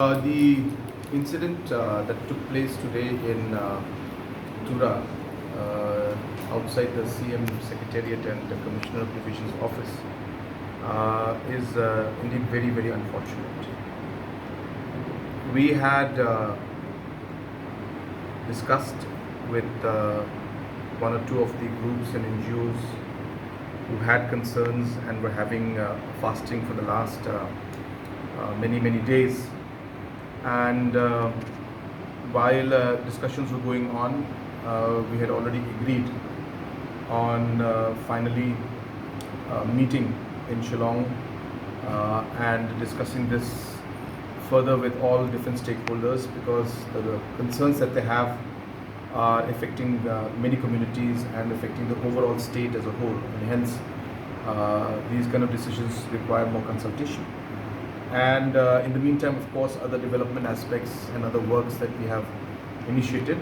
The incident that took place today in Tura, outside the CM Secretariat and the Commissioner of Division's office, is indeed very, very unfortunate. We had discussed with one or two of the groups and NGOs who had concerns and were having fasting for the last many days. And while discussions were going on, we had already agreed on finally meeting in Shillong and discussing this further with all different stakeholders, because the concerns that they have are affecting many communities and affecting the overall state as a whole, and hence these kind of decisions require more consultation. And in the meantime, of course, other development aspects and other works that we have initiated,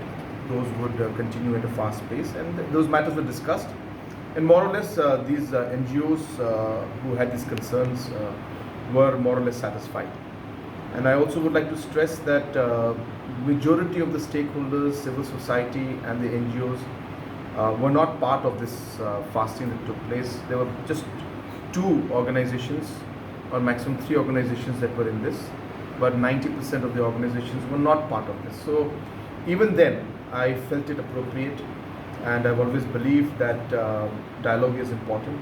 those would continue at a fast pace, and those matters were discussed. And more or less, these NGOs who had these concerns were more or less satisfied. And I also would like to stress that majority of the stakeholders, civil society and the NGOs were not part of this fasting that took place. There were just 2 organizations or maximum 3 organizations that were in this, but 90% of the organizations were not part of this. So even then, I felt it appropriate, and I've always believed that dialogue is important,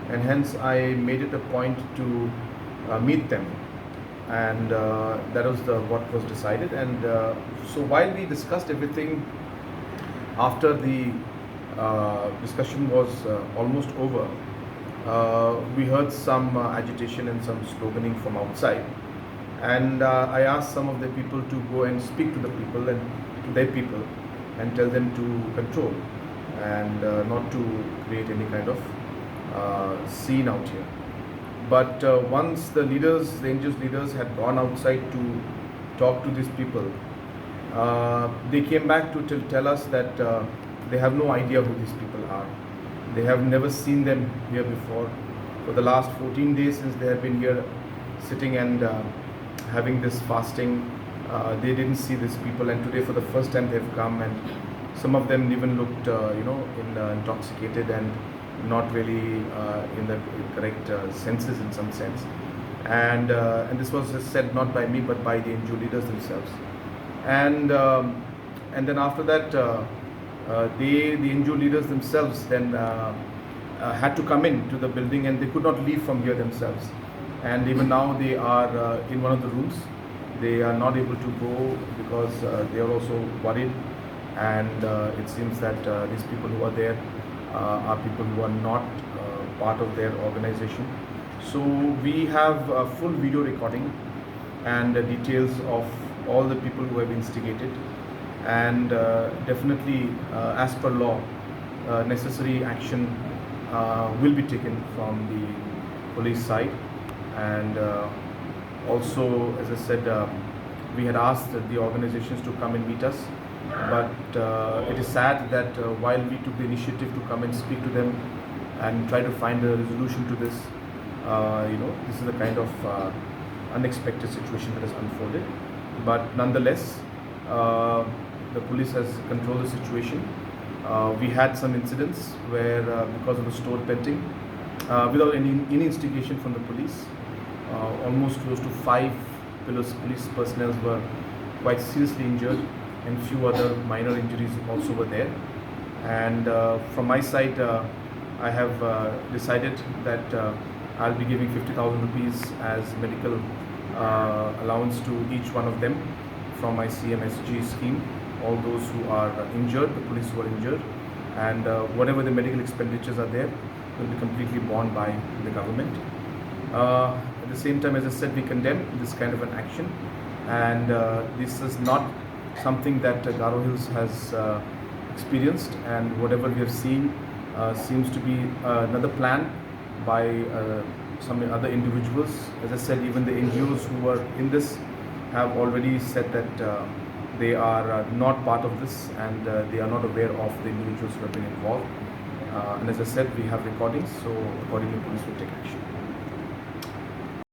and hence I made it a point to meet them, and that was what was decided. And so while we discussed everything, after the discussion was almost over, we heard some agitation and some sloganing from outside, and I asked some of the people to go and speak to the people and to their people and tell them to control and not to create any kind of scene out here. But once the leaders, the NGOs leaders, had gone outside to talk to these people, they came back to tell us that they have no idea who these people are. They have never seen them here before. For the last 14 days since they have been here sitting and having this fasting, they didn't see these people, and today for the first time they have come, and some of them even looked intoxicated and not really in the correct senses in some sense. And this was said not by me but by the NGO leaders themselves. And then after that, the NGO leaders themselves then had to come into the building, and they could not leave from here themselves. And even now they are in one of the rooms. They are not able to go because they are also worried, and it seems that these people who are there are people who are not part of their organization. So we have a full video recording and details of all the people who have instigated, and definitely as per law necessary action will be taken from the police side. And also, as I said, we had asked the organizations to come and meet us, but it is sad that while we took the initiative to come and speak to them and try to find a resolution to this, this is the kind of unexpected situation that has unfolded. But nonetheless, the police has controlled the situation. We had some incidents where because of the store pelting, without any instigation from the police, almost close to 5 police personnel were quite seriously injured, and few other minor injuries also were there. And from my side, I have decided that I'll be giving 50,000 rupees as medical allowance to each one of them from my CMSG scheme. All those who are injured, the police who are injured, and whatever the medical expenditures are there will be completely borne by the government. At the same time, as I said, we condemn this kind of an action, and this is not something that Garo Hills has experienced, and whatever we have seen seems to be another plan by some other individuals. As I said, even the NGOs who were in this have already said that they are not part of this, and they are not aware of the individuals who have been involved. And as I said, we have recordings, so accordingly police will take action.